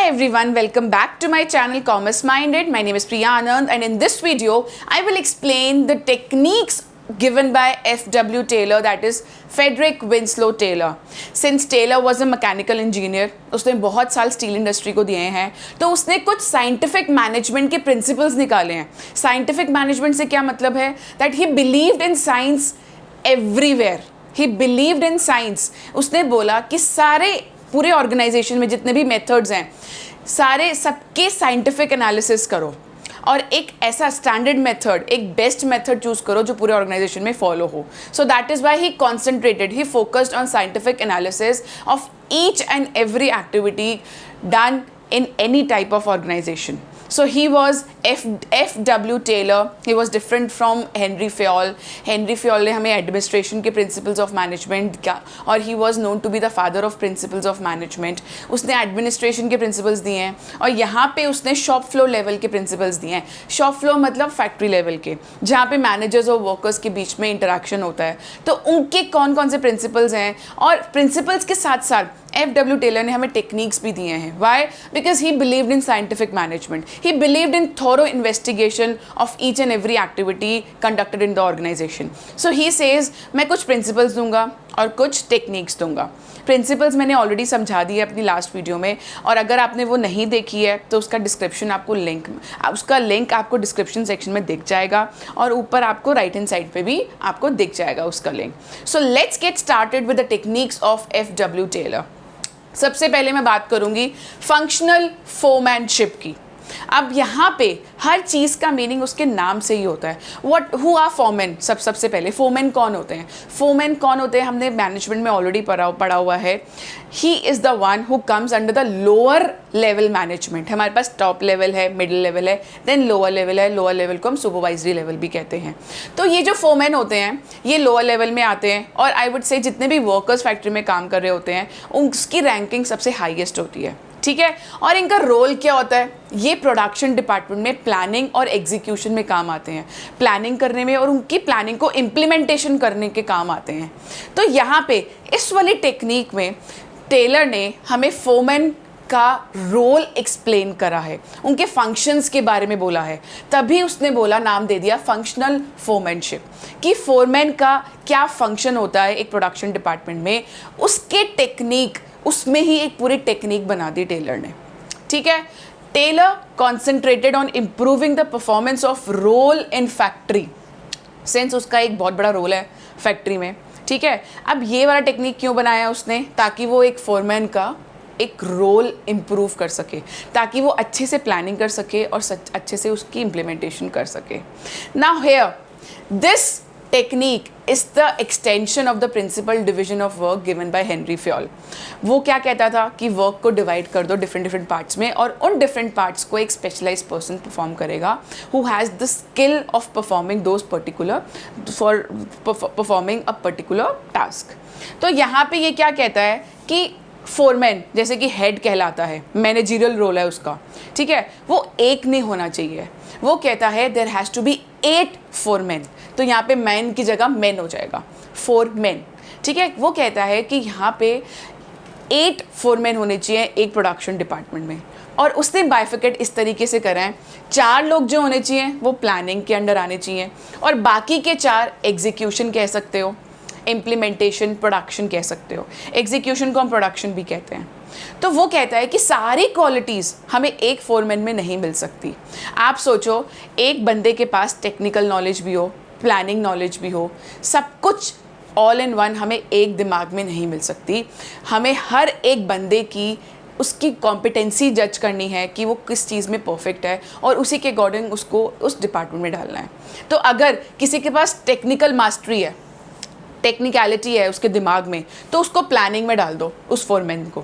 Hi everyone, welcome back to my channel Commerce Minded. My name is Priya Anand and in this video I will explain the techniques given by F.W. Taylor, that is Frederick Winslow Taylor. Since Taylor was a mechanical engineer, उसने बहुत साल steel industry को दिए हैं, तो उसने कुछ scientific management के प्रिंसिपल्स निकाले हैं. साइंटिफिक मैनेजमेंट से क्या मतलब है? That he believed in science everywhere. He believed in science. उसने बोला कि सारे पूरे ऑर्गेनाइजेशन में जितने भी मेथड्स हैं सारे सबके साइंटिफिक एनालिसिस करो और एक ऐसा स्टैंडर्ड मेथड, एक बेस्ट मेथड चूज करो जो पूरे ऑर्गेनाइजेशन में फॉलो हो. So that is why he concentrated, he focused on scientific analysis of each and every activity done in any type of organization. So he was F.W. Taylor. He was different from Henry Fayol. Henry Fayol ने हमें administration के principles of management क्या, और he was known to be the father of principles of management. उसने administration के principles दिए हैं और यहाँ पे उसने shop floor level के principles दिए हैं. Shop floor मतलब factory level के, जहाँ पे managers और workers के बीच में interaction होता है. तो उनके कौन कौन से principles हैं और principles के साथ साथ F.W. Taylor ने हमें टेक्निक्स भी दिए हैं. Why? Because he believed in scientific management. He believed in thorough investigation of each and every activity conducted in the organization. So he says, मैं कुछ principles दूंगा और कुछ टेक्निक्स दूंगा. प्रिंसिपल्स मैंने ऑलरेडी समझा दिए अपनी लास्ट वीडियो में, और अगर आपने वो नहीं देखी है तो उसका डिस्क्रिप्शन आपको उसका लिंक आपको डिस्क्रिप्शन सेक्शन में दिख जाएगा और ऊपर आपको राइट हैंड साइड पे भी आपको दिख जाएगा उसका link. So let's get started with the techniques of F.W. Taylor. सबसे पहले मैं बात करूंगी फंक्शनल फोरमैनशिप की. अब यहाँ पे हर चीज़ का मीनिंग उसके नाम से ही होता है. Who are foreman? सबसे पहले फोरमैन कौन होते हैं? फोरमैन कौन होते हैं हमने मैनेजमेंट में ऑलरेडी पढ़ा हुआ है. He is the one who comes under the lower level management. हमारे पास टॉप लेवल है, मिडिल लेवल है, देन लोअर लेवल है. लोअर लेवल को हम सुपरवाइजरी लेवल भी कहते हैं. तो ये जो फोरमैन होते हैं ये लोअर लेवल में आते हैं और आई वुड से जितने भी वर्कर्स फैक्ट्री में काम कर रहे होते हैं उसकी रैंकिंग सबसे हाईएस्ट होती है. ठीक है. और इनका रोल क्या होता है? ये प्रोडक्शन डिपार्टमेंट में प्लानिंग और एग्जीक्यूशन में काम आते हैं. प्लानिंग करने में और उनकी प्लानिंग को इम्प्लीमेंटेशन करने के काम आते हैं. तो यहाँ पे इस वाली टेक्निक में टेलर ने हमें फोरमैन का रोल एक्सप्लेन करा है, उनके फंक्शंस के बारे में बोला है. तभी उसने बोला, नाम दे दिया फंक्शनल फोरमैनशिप, कि फोरमैन का क्या फंक्शन होता है एक प्रोडक्शन डिपार्टमेंट में. उसके टेक्निक, उसमें ही एक पूरी टेक्निक बना दी टेलर ने. ठीक है. Taylor concentrated on improving the performance of role in factory, since उसका एक बहुत बड़ा रोल है फैक्ट्री में. ठीक है. अब ये वाला टेक्निक क्यों बनाया उसने? ताकि वो एक फोरमैन का एक रोल इम्प्रूव कर सके, ताकि वो अच्छे से प्लानिंग कर सके और अच्छे से उसकी इम्प्लीमेंटेशन कर सके. Now here this technique is the extension of the principle division of work given by Henry Fayol. वो क्या कहता था कि वर्क को डिवाइड कर दो डिफरेंट पार्ट्स में और उन डिफरेंट पार्ट्स को एक स्पेशलाइज्ड पर्सन परफॉर्म करेगा who has the skill of performing those particular for performing a particular task. तो यहाँ पे ये क्या कहता है कि फोरमैन जैसे कि हेड कहलाता है, मैनेजरियल रोल है उसका. ठीक है. वो एक नहीं होना चाहिए. वो कहता है there has to be 8 foreman. तो यहाँ पे मैन की जगह मैन हो जाएगा, फोरमैन. ठीक है. वो कहता है कि यहाँ पे 8 फोरमैन होने चाहिए एक प्रोडक्शन डिपार्टमेंट में, और उसने बाइफिकेट इस तरीके से करा है. 4 लोग जो होने चाहिए वो प्लानिंग के अंडर आने चाहिए और बाकी के 4 एग्जीक्यूशन कह सकते हो, इम्प्लीमेंटेशन, प्रोडक्शन कह सकते हो. एग्जीक्यूशन को हम प्रोडक्शन भी कहते हैं. तो वो कहता है कि सारी क्वालिटीज़ हमें एक फोरमैन में नहीं मिल सकती. आप सोचो, एक बंदे के पास टेक्निकल नॉलेज भी हो, प्लानिंग नॉलेज भी हो, सब कुछ ऑल इन वन हमें एक दिमाग में नहीं मिल सकती. हमें हर एक बंदे की उसकी कॉम्पिटेंसी जज करनी है कि वो किस चीज़ में परफेक्ट है और उसी के अकॉर्डिंग उसको उस डिपार्टमेंट में डालना है. तो अगर किसी के पास टेक्निकल मास्टरी है, टेक्निकलिटी है उसके दिमाग में, तो उसको प्लानिंग में डाल दो, उस फोरमैन को.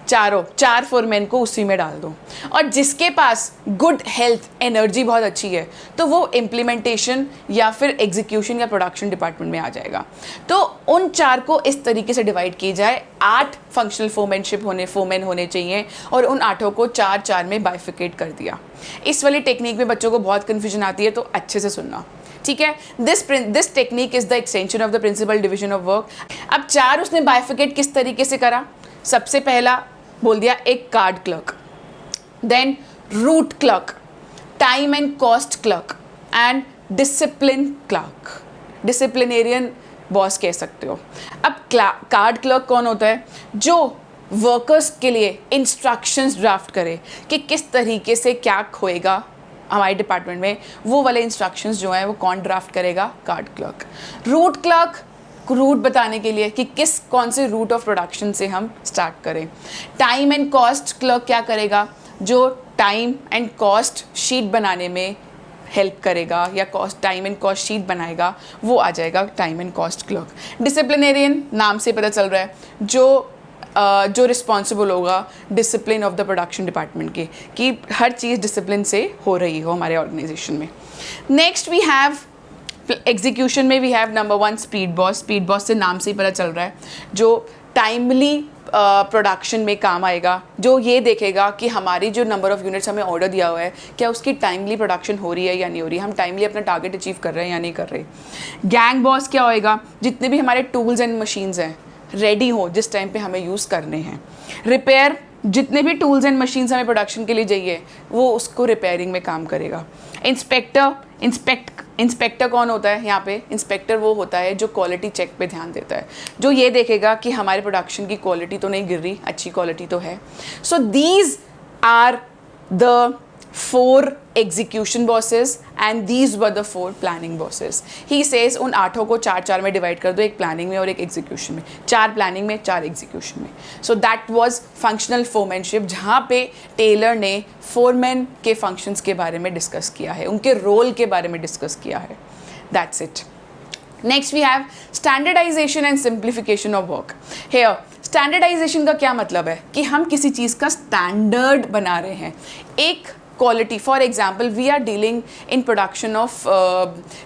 4 फोरमैन को उसी में डाल दो. और जिसके पास गुड हेल्थ, एनर्जी बहुत अच्छी है, तो वो इम्प्लीमेंटेशन या फिर एग्जीक्यूशन या प्रोडक्शन डिपार्टमेंट में आ जाएगा. तो उन 4 को इस तरीके से डिवाइड की जाए. 8 फंक्शनल फोरमैन होने चाहिए और उन 8 को 4 में बाइफिकेट कर दिया. इस वाली टेक्निक में बच्चों को बहुत कन्फ्यूजन आती है, तो अच्छे से सुनना. ठीक है. This technique is the extension of the principle division of work. अब 4 उसने बाइफिकेट किस तरीके से करा? सबसे पहला बोल दिया एक card clerk. Then route clerk, time and cost clerk and discipline clerk, disciplinarian boss कह सकते हो। अब कार्ड क्लर्क कौन होता है? जो वर्कर्स के लिए इंस्ट्रक्शंस ड्राफ्ट करे कि किस तरीके से क्या होएगा हमारे डिपार्टमेंट में, वो वाले इंस्ट्रक्शंस जो हैं वो कौन ड्राफ्ट करेगा? Card clerk. Route clerk, route बताने के लिए कि कौन से रूट ऑफ प्रोडक्शन से हम स्टार्ट करें। टाइम एंड कॉस्ट क्लर्क क्या करेगा? जो टाइम एंड कॉस्ट शीट बनाने में हेल्प करेगा या टाइम एंड कॉस्ट शीट बनाएगा, वो आ जाएगा time and cost clerk. Disciplinarian, नाम से पता चल रहा है, जो रिस्पॉन्सिबल होगा discipline of the production department की, कि हर चीज़ डिसिप्लिन से हो रही हो हमारे ऑर्गेनाइजेशन में। नेक्स्ट वी हैव एग्जीक्यूशन में we have number 1 speed boss. Speed boss से नाम से ही पता चल रहा है, जो टाइमली प्रोडक्शन में काम आएगा, जो ये देखेगा कि हमारी जो नंबर ऑफ़ यूनिट्स हमें ऑर्डर दिया हुआ है क्या उसकी टाइमली प्रोडक्शन हो रही है या नहीं हो रही, हम टाइमली अपना टारगेट अचीव कर रहे हैं या नहीं कर रहे। गैंग बॉस क्या होएगा? जितने भी हमारे टूल्स एंड मशीन्स हैं रेडी हो जिस टाइम पे हमें यूज़ करने हैं। रिपेयर, जितने भी टूल्स एंड मशीन्स हमें प्रोडक्शन के लिए चाहिए वो उसको रिपेयरिंग में काम करेगा। इंस्पेक्टर कौन होता है यहाँ पे? इंस्पेक्टर वो होता है जो क्वालिटी चेक पे ध्यान देता है, जो ये देखेगा कि हमारे प्रोडक्शन की क्वालिटी तो नहीं गिर रही, अच्छी क्वालिटी तो है। So these are the 4 execution bosses and these were the 4 planning bosses. He says उन 8 को 4-4 में डिवाइड कर दो, एक प्लानिंग में और एक एग्जीक्यूशन में, 4 प्लानिंग में 4 एग्जीक्यूशन में। So that was functional foremanship, जहाँ पे टेलर ने फोरमैन के फंक्शंस के बारे में डिस्कस किया है, उनके रोल के बारे में डिस्कस किया है। That's it. Next we have standardisation and simplification of work. Here standardisation का क्या मतलब है? कि हम किसी चीज़ का स्टैंडर्ड बना रहे हैं, एक quality. For example we are dealing in production of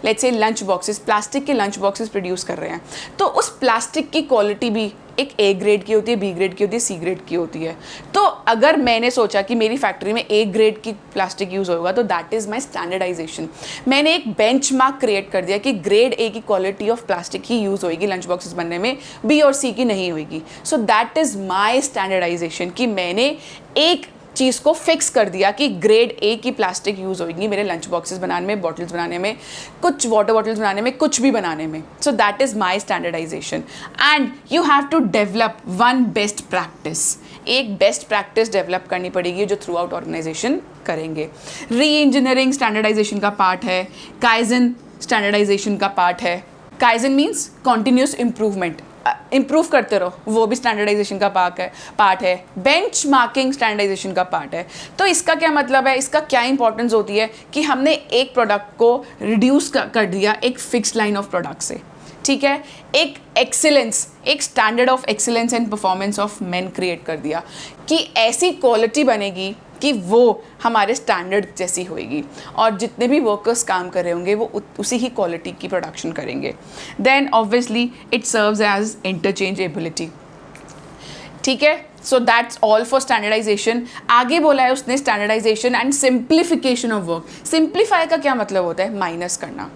let's say lunch boxes, plastic के लंच बॉक्सेस प्रोड्यूस कर रहे हैं, तो उस प्लास्टिक की क्वालिटी भी एक ए ग्रेड की होती है, बी ग्रेड की होती है, सी ग्रेड की होती है। तो अगर मैंने सोचा कि मेरी फैक्ट्री में ए ग्रेड की प्लास्टिक यूज़ होगा तो दैट इज़ माई स्टैंडर्डाइजेशन। मैंने एक बेंचमार्क क्रिएट कर दिया कि ग्रेड ए की क्वालिटी ऑफ प्लास्टिक ही यूज़ होगी लंच बॉक्सेस बनने में, बी और सी की नहीं होगी। So that is my standardisation, कि मैंने एक चीज़ को फिक्स कर दिया कि ग्रेड ए की प्लास्टिक यूज़ होगी मेरे लंच बॉक्सेस बनाने में, बॉटल्स बनाने में, कुछ वाटर बॉटल्स बनाने में, कुछ भी बनाने में। So that is my standardisation. And you have to develop 1 best practice. एक बेस्ट प्रैक्टिस डेवलप करनी पड़ेगी जो थ्रू आउट ऑर्गेनाइजेशन करेंगे। री इंजीनियरिंग स्टैंडर्डाइजेशन का पार्ट है, काइजन स्टैंडर्डाइजेशन का पार्ट है। Kaizen means continuous improvement, improve करते रहो, वो भी स्टैंडर्डाइजेशन का पार्ट है। बेंच मार्किंग स्टैंडर्डाइजेशन का पार्ट है। तो इसका क्या मतलब है, इसका क्या इंपॉर्टेंस होती है कि हमने एक प्रोडक्ट को रिड्यूस कर दिया एक फिक्स्ड लाइन ऑफ प्रोडक्ट से, ठीक है, एक एक्सीलेंस, एक standard of excellence and performance of main create कर दिया कि ऐसी क्वालिटी बनेगी कि वो हमारे स्टैंडर्ड जैसी होएगी और जितने भी वर्कर्स काम कर रहे होंगे वो उसी ही क्वालिटी की प्रोडक्शन करेंगे। Then obviously it serves as interchangeability, ठीक है। So that's all for standardisation. आगे बोला है उसने standardisation and simplification of work. Simplify का क्या मतलब होता है? माइनस करना।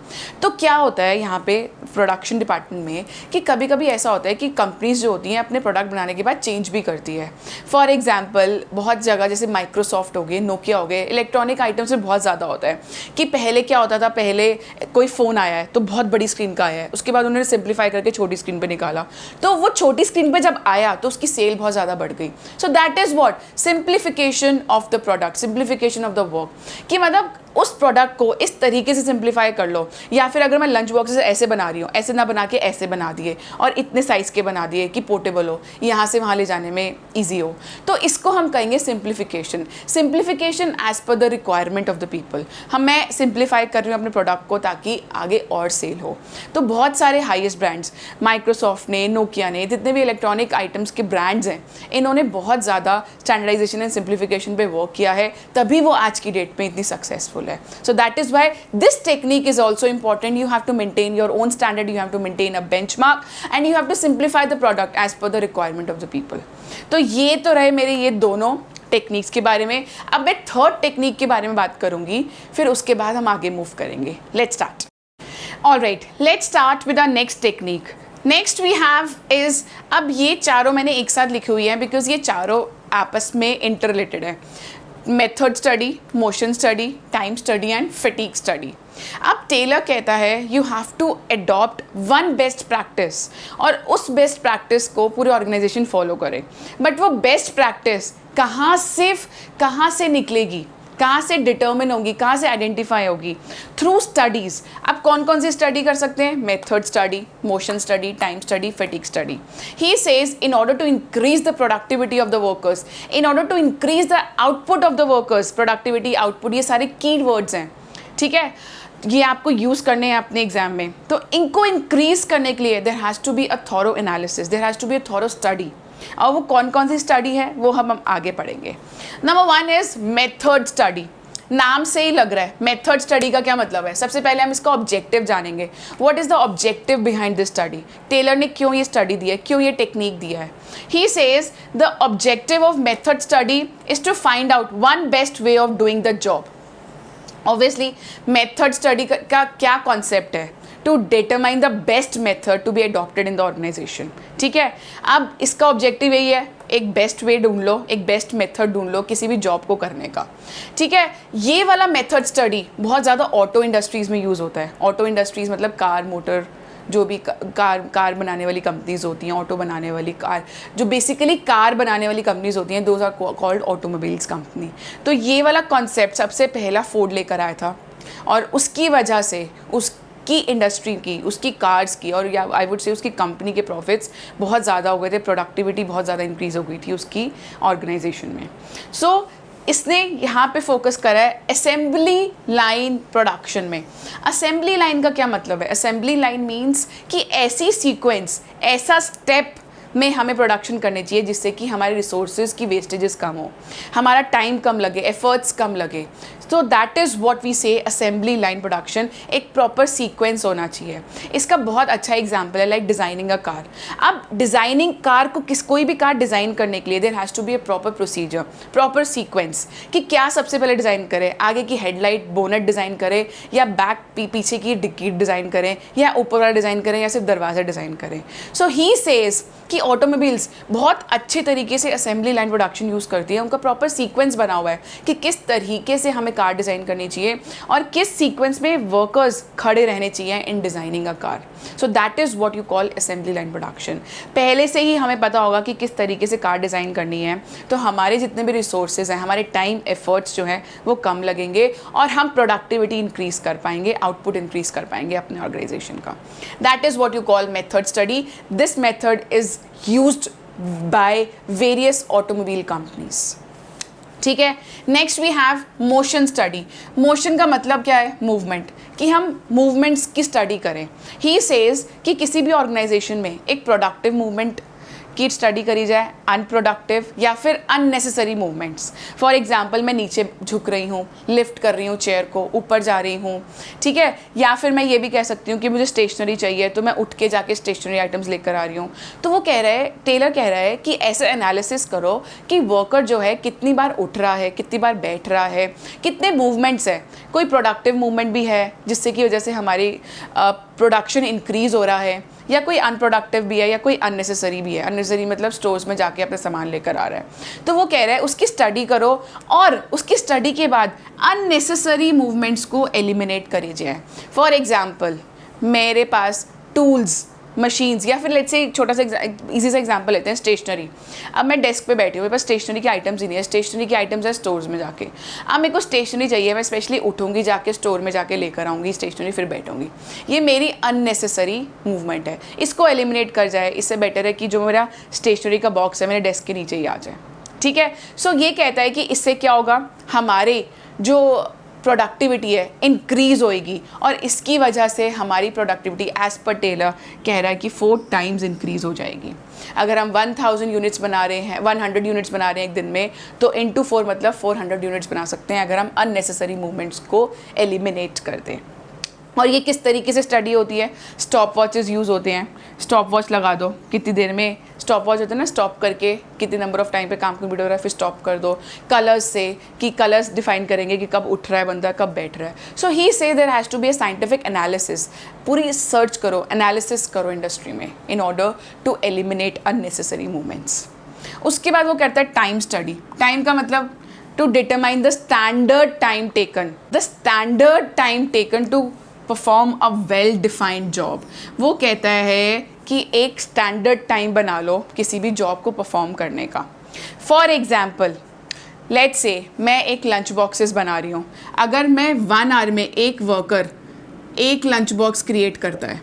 तो क्या होता है यहाँ पे प्रोडक्शन डिपार्टमेंट में कि कभी कभी ऐसा होता है कि कंपनीज जो होती हैं अपने प्रोडक्ट बनाने के बाद चेंज भी करती है। फॉर एग्जाम्पल बहुत जगह जैसे माइक्रोसॉफ्ट हो गए, नोकिया हो गए, इलेक्ट्रॉनिक आइटम्स में बहुत ज़्यादा होता है कि पहले क्या होता था, पहले कोई फ़ोन आया है तो बहुत बड़ी स्क्रीन का आया है, उसके बाद उन्होंने सिंप्लीफाई करके छोटी स्क्रीन पर निकाला, तो वो छोटी स्क्रीन पर जब आया तो उसकी सेल बहुत ज़्यादा बढ़ गई। So that is what simplification of the product, simplification of the work, कि मतलब उस प्रोडक्ट को इस तरीके से सिंप्लीफाई कर लो। या फिर अगर मैं लंच बॉक्सेस ऐसे बना रही हूँ, ऐसे ना बना के ऐसे बना दिए और इतने साइज़ के बना दिए कि पोर्टेबल हो, यहाँ से वहाँ ले जाने में ईजी हो, तो इसको हम कहेंगे simplification. Simplification as per the requirement of the people. मैं सिंप्लीफाई कर रही हूँ अपने प्रोडक्ट को ताकि आगे और सेल हो। तो बहुत सारे हाईएस्ट ब्रांड्स, माइक्रोसॉफ्ट ने, नोकिया ने, जितने भी इलेक्ट्रॉनिक आइटम्स के ब्रांड्स हैं, इन्होंने बहुत ज़्यादा स्टैंडर्डाइजेशन एंड सिंप्लीफिकेशन पे वर्क किया है, तभी वो आज की डेट में इतनी सक्सेसफुल है। So that is why this technique is also important. You have to maintain your own standard, you have to maintain a benchmark and you have to simplify the product as per the requirement of the people. तो ये तो रहे मेरे ये दोनों techniques के बारे में। अब मैं थर्ड टेक्निक के बारे में बात करूंगी, फिर उसके बाद हम आगे मूव करेंगे। Let's start. Alright, let's start with our next technique. Next we have is, अब ये चारों मैंने एक साथ लिखी हुई हैं बिकॉज ये चारों आपस में इंटर रिलेटेड है। Method study, motion study, time study and fatigue study. अब टेलर कहता है you have to adopt one best practice और उस बेस्ट प्रैक्टिस को पूरे ऑर्गेनाइजेशन फॉलो करे। बट वो बेस्ट प्रैक्टिस कहाँ से निकलेगी, कहाँ से डिटर्मिन होगी, कहाँ से आइडेंटिफाई होगी? Through studies. अब कौन कौन सी स्टडी कर सकते हैं? Method study, motion study, time study, fatigue study. He says in order to increase the productivity of the workers, in order to increase the output of the workers, productivity, output, ये सारे की words हैं, ठीक है? ये आपको use करने हैं अपने एग्जाम में। तो इनको इंक्रीज करने के लिए there has to be a thorough analysis, there has to be a thorough study. और वो कौन कौन सी स्टडी है वो हम आगे पढ़ेंगे। Number 1 is method study. नाम से ही लग रहा है मेथड स्टडी का क्या मतलब है। सबसे पहले हम इसका ऑब्जेक्टिव जानेंगे। What is the objective behind this study? Taylor ने क्यों ये स्टडी दी है, क्यों ये टेक्निक दिया है? He says the objective of method study is to find out one best way of doing the job. Obviously method study का क्या कॉन्सेप्ट है? To determine the best method to be adopted in the organisation, ठीक है? अब इसका objective यही है, एक बेस्ट वे ढूंढ लो, एक बेस्ट मेथड ढूंढ लो किसी भी जॉब को करने का, ठीक है? ये वाला मेथड स्टडी बहुत ज़्यादा ऑटो इंडस्ट्रीज़ में यूज़ होता है। ऑटो इंडस्ट्रीज़ मतलब कार, मोटर, जो भी कार बनाने वाली कंपनीज़ होती हैं, ऑटो बनाने वाली कार, जो बेसिकली कार बनाने वाली कंपनीज़ होती हैं, those are called automobiles company. तो ये वाला कॉन्सेप्ट सबसे पहला फोर्ड लेकर आया था और उसकी वजह से उसकी इंडस्ट्री की, उसकी कार्स की और या आई वुड से उसकी कंपनी के प्रॉफिट्स बहुत ज़्यादा हो गए थे, प्रोडक्टिविटी बहुत ज़्यादा इंक्रीज़ हो गई थी उसकी ऑर्गेनाइजेशन में। सो इसने यहाँ पे फोकस करा है असेंबली लाइन प्रोडक्शन में। असेंबली लाइन का क्या मतलब है? असेंबली लाइन मीन्स कि ऐसी सीक्वेंस, ऐसा स्टेप में हमें प्रोडक्शन करनी चाहिए जिससे कि हमारे रिसोर्सेज की वेस्टेजेस कम हो, हमारा टाइम कम लगे, एफर्ट्स कम लगे। So that is what we say assembly line production. एक प्रॉपर सीक्वेंस होना चाहिए। इसका बहुत अच्छा एग्जांपल है लाइक डिज़ाइनिंग अ कार। अब डिज़ाइनिंग कार को कोई भी कार डिज़ाइन करने के लिए there has to be a proper procedure, proper sequence कि क्या सबसे पहले डिज़ाइन करें, आगे की हेडलाइट, बोनट डिज़ाइन करें या बैक पीछे की डिक्की डिज़ाइन करें या ऊपर वाला डिज़ाइन करें या सिर्फ दरवाज़ा डिज़ाइन करें। सो ही सेज कि ऑटोमोबाइल्स बहुत अच्छे तरीके से असेंबली लाइन प्रोडक्शन यूज़ करती है। उनका प्रॉपर सीक्वेंस बना हुआ है कि किस तरीके से हमें कार डिज़ाइन करनी चाहिए और किस सीक्वेंस में वर्कर्स खड़े रहने चाहिए इन designing a car. So that is what you call assembly line production. पहले से ही हमें पता होगा कि किस तरीके से कार डिज़ाइन करनी है, तो हमारे जितने भी रिसोर्सेज हैं, हमारे टाइम एफर्ट्स जो हैं वो कम लगेंगे और हम प्रोडक्टिविटी इंक्रीज़ कर पाएंगे, आउटपुट इंक्रीज़ कर पाएंगे अपने ऑर्गेनाइजेशन का। That is what you call method study. This method is used by various automobile companies, ठीक है? Next we have motion study. Motion का मतलब क्या है? मूवमेंट, कि हम मूवमेंट्स की स्टडी करें। ही सेज कि किसी भी ऑर्गेनाइजेशन में एक प्रोडक्टिव मूवमेंट की स्टडी करी जाए, अनप्रोडक्टिव या फिर अननेसेसरी मूवमेंट्स। फॉर एग्जांपल मैं नीचे झुक रही हूँ, लिफ्ट कर रही हूँ चेयर को, ऊपर जा रही हूँ, ठीक है? या फिर मैं ये भी कह सकती हूँ कि मुझे स्टेशनरी चाहिए तो मैं उठ के जाके स्टेशनरी आइटम्स लेकर आ रही हूँ। तो वो कह रहा है, टेलर कह रहा है कि ऐसे एनालिसिस करो कि वर्कर जो है कितनी बार उठ रहा है, कितनी बार बैठ रहा है, कितने मूवमेंट्स है। कोई प्रोडक्टिव मूवमेंट भी है जिससे की वजह से हमारी प्रोडक्शन इंक्रीज़ हो रहा है, या कोई अनप्रोडक्टिव भी है या कोई अननेसेसरी भी है। अननेसेसरी मतलब स्टोर्स में जाके अपना सामान लेकर आ रहा है। तो वो कह रहा है उसकी स्टडी करो और उसकी स्टडी के बाद अननेसेसरी मूवमेंट्स को एलिमिनेट करी जाए। फॉर एग्जांपल मेरे पास टूल्स, मशीन्स या फिर लेट्स से छोटा सा इजी सा एग्जांपल लेते हैं, स्टेशनरी। अब मैं डेस्क पे बैठी हूँ, मेरे पास स्टेशनरी के आइटम्स ही नहीं है। स्टेशनरी के आइटम्स है स्टोर्स में जाके। अब मेरे को स्टेशनरी चाहिए, मैं स्पेशली उठूँगी जाके स्टोर में जाके लेकर आऊँगी स्टेशनरी, फिर बैठूँगी। ये मेरी अननेसेसरी मूवमेंट है, इसको एलिमिनेट कर जाए। इससे बेटर है कि जो मेरा स्टेशनरी का बॉक्स है मेरे डेस्क के नीचे ही आ जाए, ठीक है? सो ये कहता है कि इससे क्या होगा, हमारे जो प्रोडक्टिविटी है इंक्रीज़ होएगी और इसकी वजह से हमारी प्रोडक्टिविटी एज़ पर टेलर कह रहा है कि 4 टाइम्स इंक्रीज़ हो जाएगी। अगर हम 1000 यूनिट्स बना रहे हैं, 100 यूनिट्स बना रहे हैं एक दिन में, तो इंटू 4 मतलब 400 यूनिट्स बना सकते हैं अगर हम अननेसेसरी मूवमेंट्स को एलिमिनेट कर दें। और ये किस तरीके से स्टडी होती है? स्टॉप वॉचेस यूज़ होते हैं। स्टॉप वॉच लगा दो, कितनी देर में स्टॉप वॉच होता है ना, स्टॉप करके कितने नंबर ऑफ टाइम पे काम कंप्लीट हो रहा है, फिर स्टॉप कर दो। कलर्स से कि कलर्स डिफाइन करेंगे कि कब उठ रहा है बंदा, कब बैठ रहा है। So he says there has to be a scientific analysis. पूरी सर्च करो, एनालिसिस करो इंडस्ट्री में in order to eliminate unnecessary movements. उसके बाद वो कहता है टाइम स्टडी। टाइम का मतलब to determine the standard time taken to perform a well defined job. वो कहता है कि एक स्टैंडर्ड टाइम बना लो किसी भी जॉब को परफॉर्म करने का. फॉर एग्जाम्पल लेट्स से मैं एक लंच बॉक्सेस बना रही हूँ. अगर मैं 1 आवर में एक वर्कर एक लंच बॉक्स क्रिएट करता है,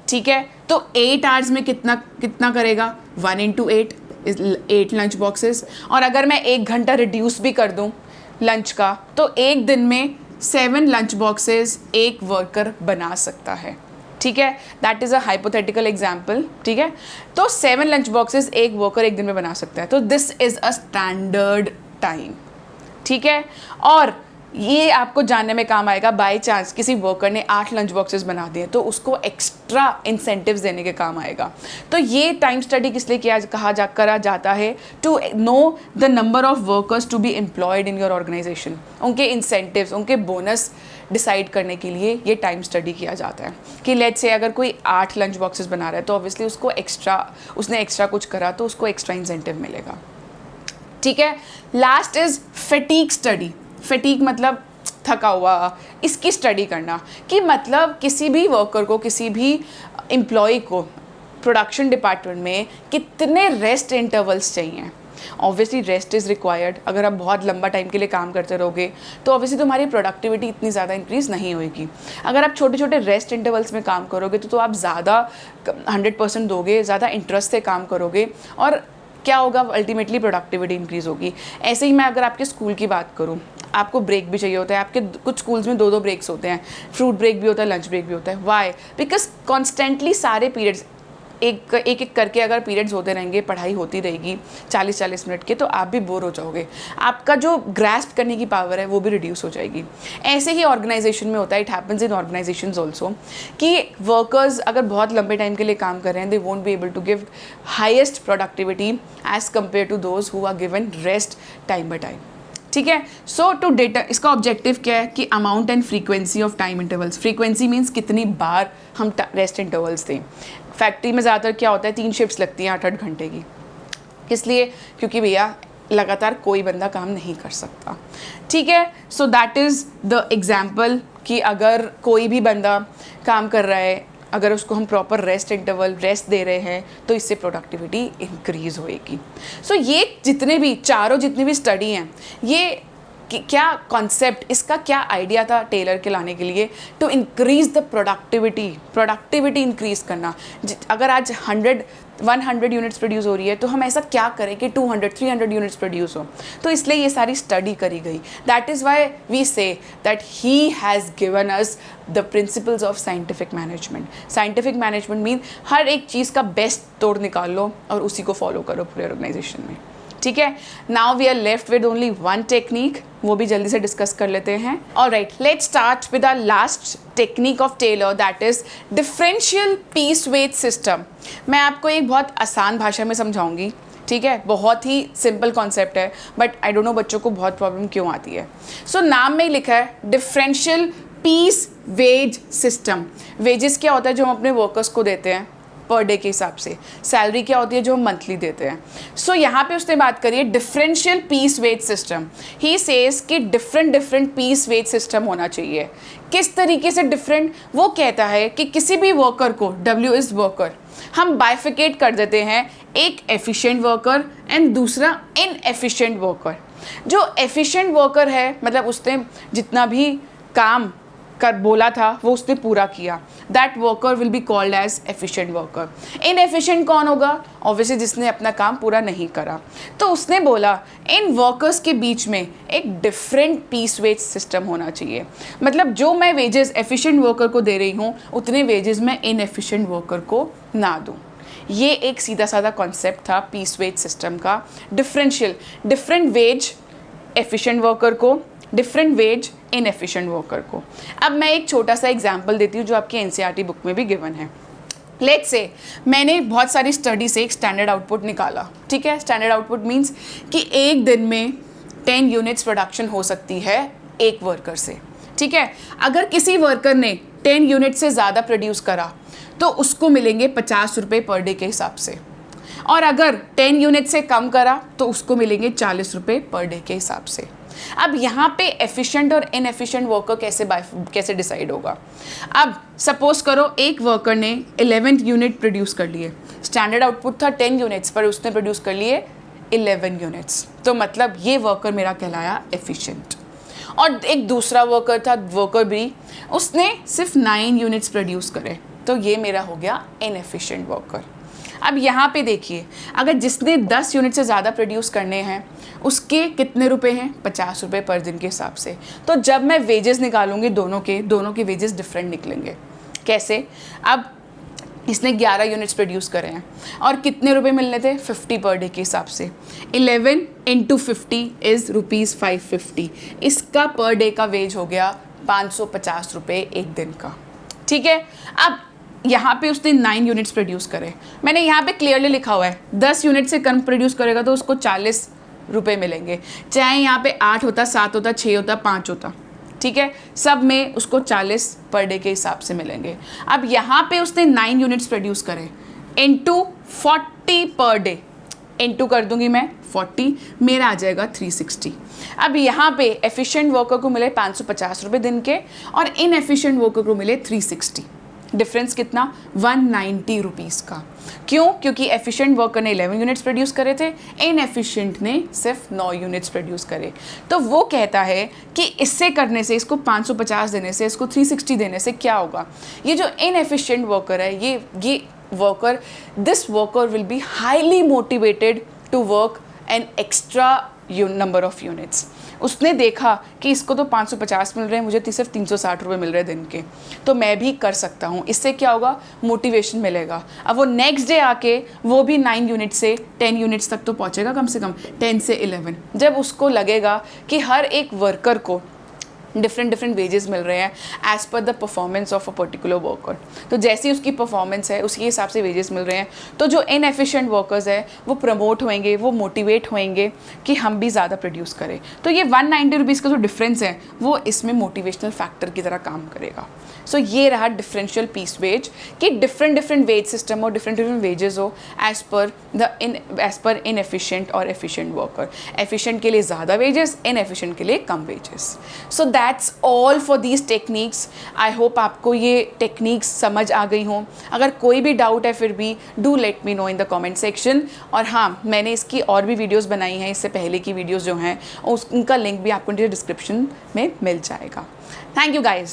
ठीक है, तो 8 आवर्स में कितना करेगा? 1 into 8 इज 8 लंच बॉक्सेस. और अगर मैं 1 घंटा रिड्यूस भी कर दूँ लंच का, तो एक दिन में 7 लंच बॉक्सेस एक वर्कर बना सकता है. ठीक है, that is a hypothetical example. ठीक है, तो 7 लंच बॉक्सेस एक वर्कर एक दिन में बना सकता है. तो this is a standard time. ठीक है, और ये आपको जानने में काम आएगा. बाय चांस किसी वर्कर ने 8 लंच बॉक्सेस बना दिए तो उसको एक्स्ट्रा इंसेंटिव्स देने के काम आएगा. तो ये टाइम स्टडी किस लिए करा जाता है? To know the number of workers to be employed in your organisation. उनके इंसेंटिव्स, उनके बोनस डिसाइड करने के लिए ये टाइम स्टडी किया जाता है कि लेट्स से अगर कोई 8 लंच बॉक्सेस बना रहा है तो ऑब्वियसली उसने एक्स्ट्रा कुछ करा तो उसको एक्स्ट्रा इंसेंटिव मिलेगा. ठीक है, last is fatigue study. Fatigue मतलब थका हुआ, इसकी स्टडी करना कि मतलब किसी भी वर्कर को, किसी भी एम्प्लॉय को प्रोडक्शन डिपार्टमेंट में कितने रेस्ट इंटरवल्स चाहिए. Obviously rest is required. अगर आप बहुत लंबा टाइम के लिए काम करते रहोगे तो ऑब्वियसली तुम्हारी प्रोडक्टिविटी इतनी ज़्यादा इंक्रीज़ नहीं होएगी. अगर आप छोटे छोटे रेस्ट इंटरवल्स में काम करोगे तो आप ज़्यादा 100% दोगे, ज़्यादा इंटरेस्ट से काम करोगे और क्या होगा? अल्टीमेटली प्रोडक्टिविटी इंक्रीज़ होगी. ऐसे ही मैं अगर आपके स्कूल की बात करूँ, आपको ब्रेक भी चाहिए होता है. आपके कुछ स्कूल्स में 2 ब्रेक्स होते हैं. फ्रूट ब्रेक भी होता है, लंच ब्रेक भी होता है. वाई? बिकॉज कॉन्स्टेंटली सारे पीरियड्स एक करके अगर पीरियड्स होते रहेंगे, पढ़ाई होती रहेगी 40-40 मिनट के, तो आप भी बोर हो जाओगे. आपका जो ग्रास्प करने की पावर है वो भी रिड्यूस हो जाएगी. ऐसे ही ऑर्गेनाइजेशन में होता है. It happens in organisations also कि वर्कर्स अगर बहुत लंबे टाइम के लिए काम कर रहे हैं, they won't be able to give highest productivity as compare to those who are given rest time by time. ठीक है, सो टू डेटा इसका ऑब्जेक्टिव क्या है कि amount and frequency of time intervals. Frequency means कितनी बार हम rest intervals दें. फैक्ट्री में ज़्यादातर क्या होता है, 3 शिफ्ट्स लगती हैं 8-8 घंटे की. किस लिए? क्योंकि भैया लगातार कोई बंदा काम नहीं कर सकता. ठीक है, सो दैट इज़ द एग्जाम्पल कि अगर कोई भी बंदा काम कर रहा है, अगर उसको हम प्रॉपर रेस्ट इंटरवल रेस्ट दे रहे हैं तो इससे प्रोडक्टिविटी इंक्रीज़ होएगी. सो ये जितने भी स्टडी हैं, ये क्या कॉन्सेप्ट, इसका क्या आइडिया था टेलर के लाने के लिए? To increase the productivity increase करना. अगर आज 100 यूनिट्स प्रोड्यूस हो रही है तो हम ऐसा क्या करें कि 200-300 यूनिट्स प्रोड्यूस हो. तो इसलिए ये सारी स्टडी करी गई. That is why we say that he has given us the principles of scientific management. Scientific management mean हर एक चीज़ का बेस्ट तोड़ निकाल लो और उसी को फॉलो करो पूरे ऑर्गेनाइजेशन में. ठीक है, now we are left with only 1 technique, वो भी जल्दी से डिस्कस कर लेते हैं. Alright, let's start with our last technique of Taylor, that is differential piece wage system. मैं आपको एक बहुत आसान भाषा में समझाऊंगी. ठीक है, बहुत ही सिंपल कॉन्सेप्ट है, बट आई डोंट नो बच्चों को बहुत प्रॉब्लम क्यों आती है. सो नाम में ही लिखा है differential piece wage system. Wages क्या होता है जो हम अपने वर्कर्स को देते हैं पर डे के हिसाब से. सैलरी क्या होती है जो हम मंथली देते हैं. सो यहाँ पे उसने बात करी है differential piece wage system. He says कि डिफरेंट पीस वेज सिस्टम होना चाहिए. किस तरीके से डिफरेंट? वो कहता है कि किसी भी वर्कर को, W इज वर्कर, हम बाइफिकेट कर देते हैं. एक एफिशिएंट वर्कर एंड दूसरा इनएफिशिएंट वर्कर. जो एफिशिएंट वर्कर है मतलब उसने जितना भी काम कर बोला था वो उसने पूरा किया, that worker will be called as efficient worker. Inefficient कौन होगा? ऑब्वियसली जिसने अपना काम पूरा नहीं करा. तो उसने बोला इन वर्कर्स के बीच में एक डिफरेंट पीस वेज सिस्टम होना चाहिए. मतलब जो मैं वेजेस एफिशिएंट वर्कर को दे रही हूँ उतने वेजेस मैं इनएफिशिएंट वर्कर को ना दूँ. ये एक सीधा साधा कॉन्सेप्ट था पीस वेज सिस्टम का. डिफरेंट वेज एफिशिएंट वर्कर को, डिफरेंट वेज इनएफिशिएंट वर्कर को. अब मैं एक छोटा सा एग्जांपल देती हूँ जो आपके एनसीईआरटी बुक में भी गिवन है. लेट्स से मैंने बहुत सारी स्टडी से एक स्टैंडर्ड आउटपुट निकाला. ठीक है, स्टैंडर्ड आउटपुट मीन्स कि एक दिन में 10 यूनिट्स प्रोडक्शन हो सकती है एक वर्कर से. ठीक है, अगर किसी वर्कर ने 10 यूनिट से ज़्यादा प्रोड्यूस करा तो उसको मिलेंगे 50 रुपये पर डे के हिसाब से. और अगर 10 यूनिट से कम करा तो उसको मिलेंगे 40 रुपये पर डे के हिसाब से. अब यहाँ पे एफिशिएंट और इनएफिशिएंट वर्कर कैसे डिसाइड होगा? अब सपोज करो एक वर्कर ने 11 यूनिट प्रोड्यूस कर लिए, स्टैंडर्ड आउटपुट था 10 यूनिट्स पर उसने प्रोड्यूस कर लिए 11 यूनिट्स, तो मतलब ये वर्कर मेरा कहलाया एफिशिएंट। और एक दूसरा वर्कर था, वर्कर बी, उसने सिर्फ 9 यूनिट्स प्रोड्यूस करे, तो ये मेरा हो गया इनएफिशिएंट वर्कर। अब यहाँ पे देखिए, अगर जिसने 10 यूनिट से ज़्यादा प्रोड्यूस करने हैं उसके कितने रुपए हैं? 50 रुपये पर दिन के हिसाब से। तो जब मैं वेजेस निकालूंगी दोनों के वेजेस डिफरेंट निकलेंगे। कैसे? अब इसने 11 यूनिट्स प्रोड्यूस करे हैं और कितने रुपए मिलने थे? 50 पर डे के हिसाब से। 11 इंटू 50 इज़ ₹550। इसका पर डे का वेज हो गया 550 रुपये एक दिन का। ठीक है। अब यहाँ पे उसने 9 यूनिट्स प्रोड्यूस करे, मैंने यहाँ पे क्लियरली लिखा हुआ है 10 यूनिट से कम प्रोड्यूस करेगा तो उसको 40 रुपये मिलेंगे, चाहे यहाँ पे 8 होता, 7 होता, 6 होता, 5 होता। ठीक है, सब में उसको 40 पर डे के हिसाब से मिलेंगे। अब यहाँ पे उसने 9 यूनिट्स प्रोड्यूस करे इंटू 40 पर डे, इंटू कर दूंगी मैं 40, मेरा आ जाएगा 360। अब यहाँ पे एफिशिएंट वर्कर को मिले 550 रुपये दिन के और इनएफिशिएंट वर्कर को मिले 360। डिफरेंस कितना? 190 रुपीज़ का। क्यों? क्योंकि एफिशिएंट वर्कर ने 11 यूनिट्स प्रोड्यूस करे थे, इनएफिशिएंट ने सिर्फ 9 यूनिट्स प्रोड्यूस करे। तो वो कहता है कि इससे करने से, इसको 550 देने से, इसको 360 देने से क्या होगा? ये जो इनएफिशिएंट वर्कर है, ये worker, this worker will be highly motivated to work an extra number of units. उसने देखा कि इसको तो 550 मिल रहे हैं, मुझे सिर्फ 360 रुपये मिल रहे हैं दिन के, तो मैं भी कर सकता हूँ। इससे क्या होगा? मोटिवेशन मिलेगा। अब वो नेक्स्ट डे आके वो भी 9 यूनिट से 10 यूनिट्स तक तो पहुँचेगा, कम से कम 10 से 11। जब उसको लगेगा कि हर एक वर्कर को डिफरेंट वेजेस मिल रहे हैं as per the performance of a particular worker, तो जैसी उसकी परफॉर्मेंस है उसके हिसाब से वेजेस मिल रहे हैं, तो जो इनएफिशिएंट वर्कर्स है वो प्रमोट होंगे, वो मोटिवेट होंगे कि हम भी ज़्यादा प्रोड्यूस करें। तो ये 190 रुपीज़ का जो डिफरेंस है वो इसमें मोटिवेशनल फैक्टर की तरह काम करेगा। सो ये रहा डिफरेंशियल पीस वेज कि डिफरेंट वेज सिस्टम हो, डिफरेंट वेजेस हो एज़ पर इनएफिशिएंट और एफिशिएंट वर्कर। एफिशिएंट के लिए ज़्यादा वेजेस, इनएफिशिएंट के लिए कम wages. So that's all for these techniques. I hope आपको ये टेक्निक्स समझ आ गई हों। अगर कोई भी डाउट है फिर भी do let me know in the comment section. और हाँ, मैंने इसकी और भी वीडियोस बनाई हैं, इससे पहले की वीडियोस जो हैं उनका लिंक भी आपको डिस्क्रिप्शन में मिल जाएगा। Thank you guys.